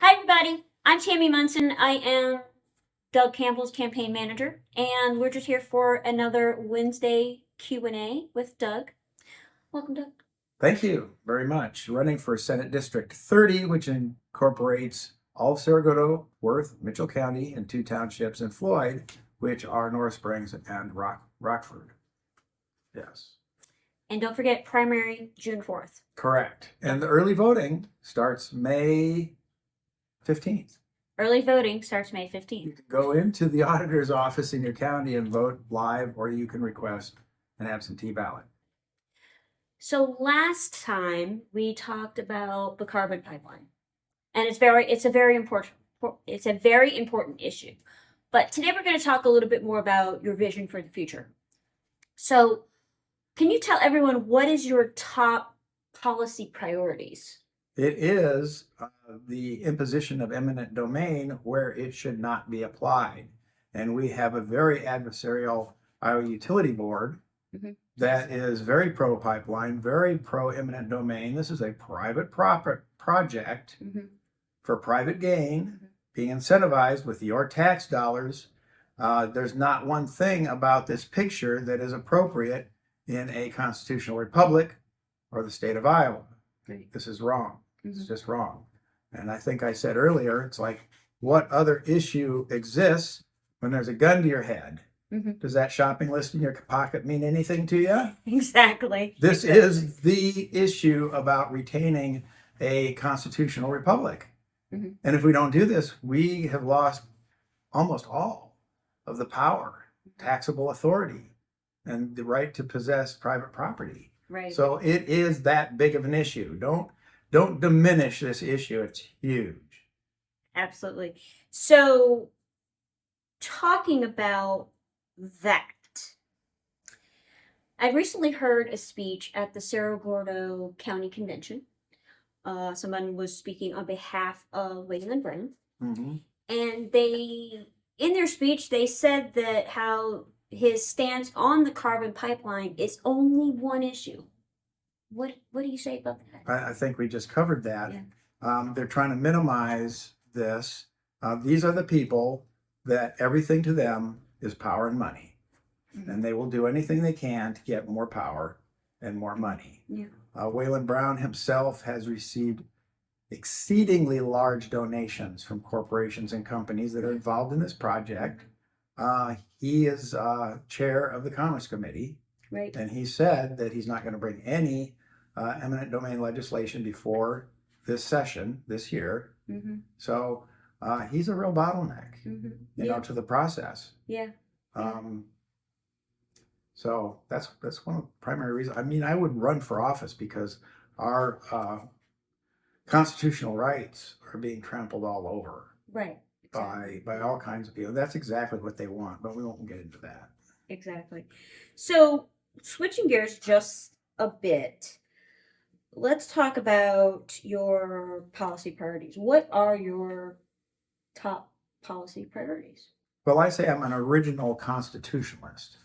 Hi, everybody. I'm Tammy Munson. I am Doug Campbell's campaign manager, and we're just here for another Wednesday Q&A with Doug. Welcome, Doug. Thank you very much. Running for Senate District 30, which incorporates all of Sarasota, Worth, Mitchell County, and 2 townships in Floyd, which are North Springs and Rockford. Yes. And don't forget, primary June 4th. Correct. And the early voting starts May 15th. Early voting starts May You 15th. can go into the auditor's office in your county and vote live, or you can request an absentee ballot. So last time we talked about the carbon pipeline, and it's a very important issue. But today we're going to talk a little bit more about your vision for the future. So, can you tell everyone what is your top policy priorities? It is the imposition of eminent domain where it should not be applied. And we have a very adversarial Iowa Utility Board that is very pro-pipeline, very pro-eminent domain. This is a private project for private gain, being incentivized with your tax dollars. There's not one thing about this picture that is appropriate in a constitutional republic or the state of Iowa. This is wrong. It's just wrong. And I think I said earlier, it's like, what other issue exists when there's a gun to your head? Does that shopping list in your pocket mean anything to you? Exactly. This is the issue about retaining a constitutional republic. And if we don't do this, we have lost almost all of the power, taxable authority, and the right to possess private property. Right. So it is that big of an issue. Don't diminish this issue. It's huge. Absolutely. So, talking about that, I recently heard a speech at the Cerro Gordo County Convention. Someone was speaking on behalf of Waylon Brennan. And in their speech, they said that how his stance on the carbon pipeline is only one issue. What do you say about that? I think we just covered that. Yeah. They're trying to minimize this. These are the people that everything to them is power and money. And they will do anything they can to get more power and more money. Yeah. Waylon Brown himself has received exceedingly large donations from corporations and companies that are involved in this project. He is chair of the Commerce Committee. Right. And he said that he's not going to bring any eminent domain legislation before this session this year. So he's a real bottleneck, you know, to the process. Yeah. So that's one of the primary reasons. I mean, I would run for office because our constitutional rights are being trampled all over. Right. Exactly. By all kinds of people. That's exactly what they want, but we won't get into that. Exactly. So switching gears just a bit, let's talk about your policy priorities. What are your top policy priorities? Well, I say I'm an original constitutionalist.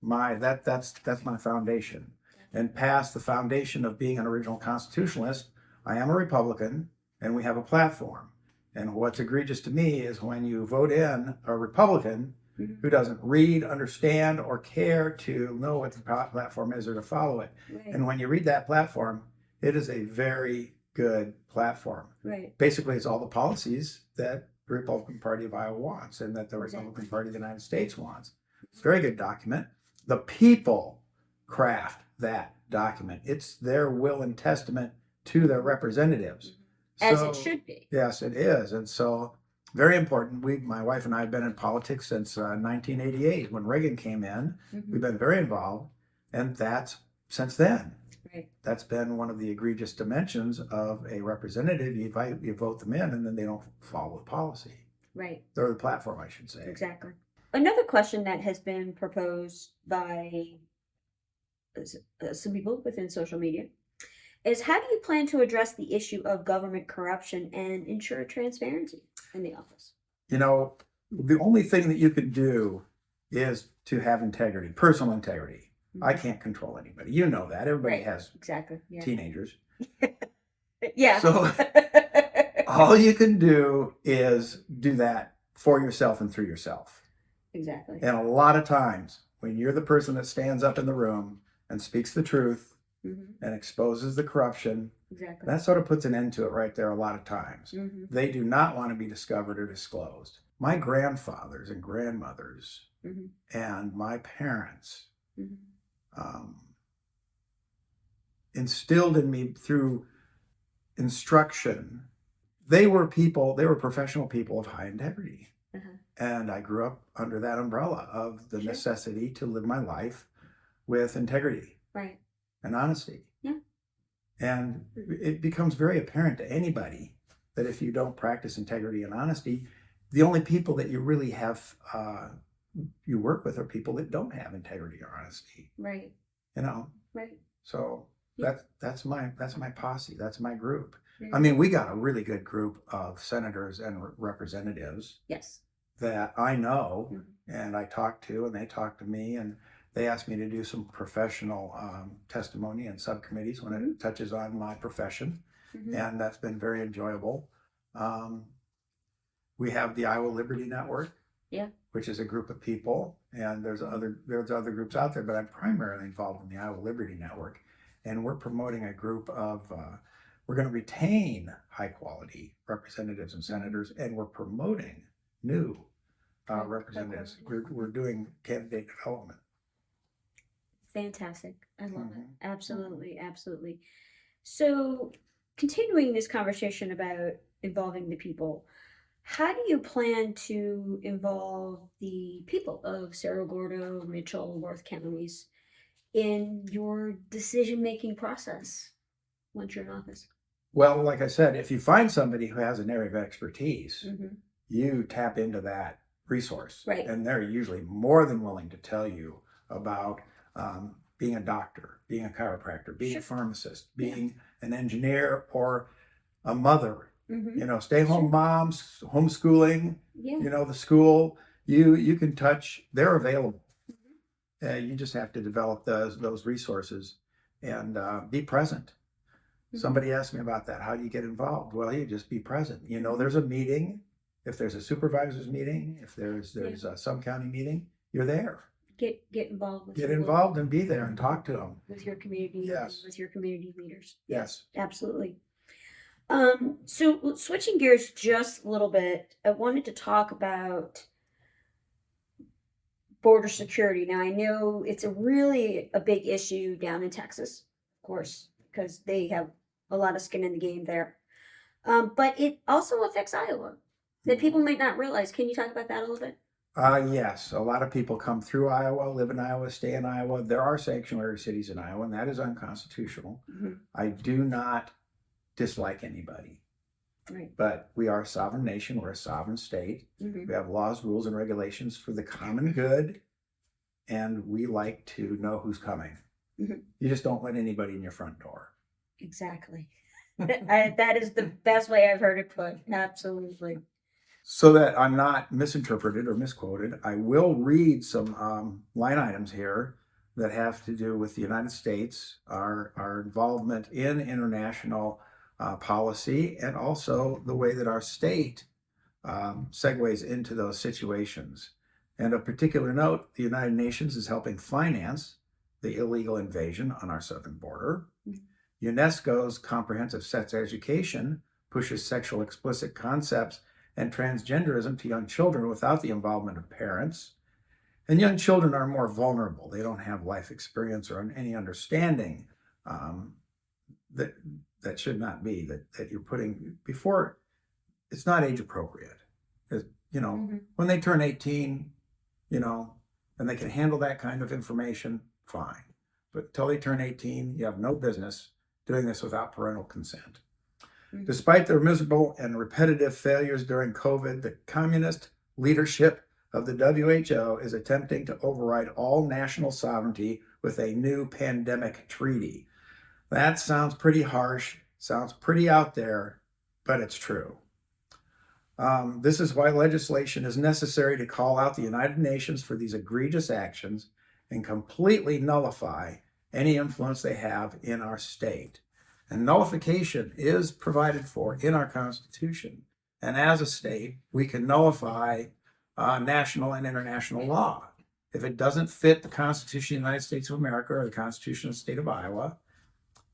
That's my foundation. And past the foundation of being an original constitutionalist, I am a Republican, and we have a platform. And what's egregious to me is when you vote in a Republican who doesn't read, understand, or care to know what the platform is or to follow it. Right. And when you read that platform, it is a very good platform. Right. Basically, it's all the policies that the Republican Party of Iowa wants and that the Republican Party of the United States wants. It's a very good document. The people craft that document. It's their will and testament to their representatives. As it should be. Yes, it is. And so, very important. My wife and I have been in politics since 1988 when Reagan came in. We've been very involved. And that's since then. Right. That's been one of the egregious dimensions of a representative. You vote them in and then they don't follow the policy. Right. Or the platform, I should say. Exactly. Another question that has been proposed by some people within social media is, how do you plan to address the issue of government corruption and ensure transparency in the office? You know, the only thing that you can do is to have integrity, personal integrity. I can't control anybody. You know that. Everybody has exactly. teenagers. Yeah. So all you can do is do that for yourself and through yourself. Exactly. And a lot of times when you're the person that stands up in the room and speaks the truth and exposes the corruption, exactly, that sort of puts an end to it right there a lot of times. They do not want to be discovered or disclosed. My grandfathers and grandmothers and my parents instilled in me through instruction. They were professional people of high integrity. And I grew up under that umbrella of the necessity to live my life with integrity and honesty. Yeah. And it becomes very apparent to anybody that if you don't practice integrity and honesty, the only people that you really have you work with are people that don't have integrity or honesty. Right. You know. Right. So that's my posse. That's my group. I mean, we got a really good group of senators and representatives. Yes. That I know and I talk to, and they talk to me, and they ask me to do some professional testimony in subcommittees when it touches on my profession, and that's been very enjoyable. We have the Iowa Liberty Network, which is a group of people, and there's other groups out there, but I'm primarily involved in the Iowa Liberty Network, and we're promoting a group of we're going to retain high quality representatives and senators, and we're promoting new representatives. We're doing candidate development. Fantastic. I love it. Absolutely. Absolutely. So continuing this conversation about involving the people, how do you plan to involve the people of Cerro Gordo, Mitchell, Worth counties in your decision-making process once you're in office? Well, like I said, if you find somebody who has an area of expertise, you tap into that resource. Right. And they're usually more than willing to tell you about being a doctor, being a chiropractor, being a pharmacist, being an engineer or a mother. You know, stay-home moms, homeschooling, you know, the school, you can touch, they're available. You just have to develop those resources and be present. Somebody asked me about that. How do you get involved? Well, you just be present. You know, there's a meeting. If there's a supervisor's meeting, if there's a sub-county meeting, you're there. Get involved. Get involved and be there and talk to them. With your community. Yes. With your community leaders. Yes. Absolutely. So switching gears just a little bit, I wanted to talk about border security. Now, I know it's really a big issue down in Texas, of course, because they have a lot of skin in the game there. But it also affects Iowa that people might not realize. Can you talk about that a little bit? Yes. A lot of people come through Iowa, live in Iowa, stay in Iowa. There are sanctuary cities in Iowa, and that is unconstitutional. I do not dislike anybody. Right. But we are a sovereign nation. We're a sovereign state. We have laws, rules, and regulations for the common good, and we like to know who's coming. You just don't let anybody in your front door. Exactly. That is the best way I've heard it put. Absolutely. So that I'm not misinterpreted or misquoted, I will read some line items here that have to do with the United States, our involvement in international policy, and also the way that our state segues into those situations. And of particular note, the United Nations is helping finance the illegal invasion on our southern border. UNESCO's comprehensive sex education pushes sexual explicit concepts and transgenderism to young children without the involvement of parents. And young children are more vulnerable. They don't have life experience or any understanding that should not be, that you're putting before. It's not age appropriate. When they turn 18, and they can handle that kind of information, fine. But until they turn 18, you have no business doing this without parental consent. Despite their miserable and repetitive failures during COVID, the communist leadership of the WHO is attempting to override all national sovereignty with a new pandemic treaty. That sounds pretty harsh, sounds pretty out there, but it's true. This is why legislation is necessary to call out the United Nations for these egregious actions and completely nullify any influence they have in our state. And nullification is provided for in our Constitution. And as a state, we can nullify national and international law. If it doesn't fit the Constitution of the United States of America or the Constitution of the state of Iowa,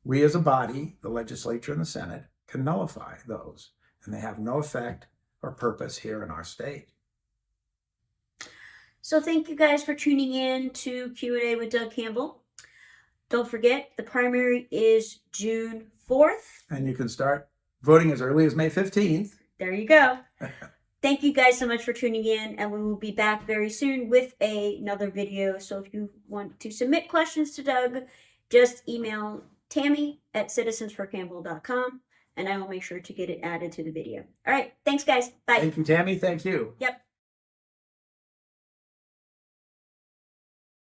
we as a body, the legislature and the Senate, can nullify those. And they have no effect or purpose here in our state. So thank you guys for tuning in to Q&A with Doug Campbell. Don't forget, the primary is June 4th. And you can start voting as early as May 15th. There you go. Thank you guys so much for tuning in, and we will be back very soon with another video. So if you want to submit questions to Doug, just email Tammy at citizensforcampbell.com, and I will make sure to get it added to the video. All right. Thanks, guys. Bye. Thank you, Tammy. Thank you. Yep.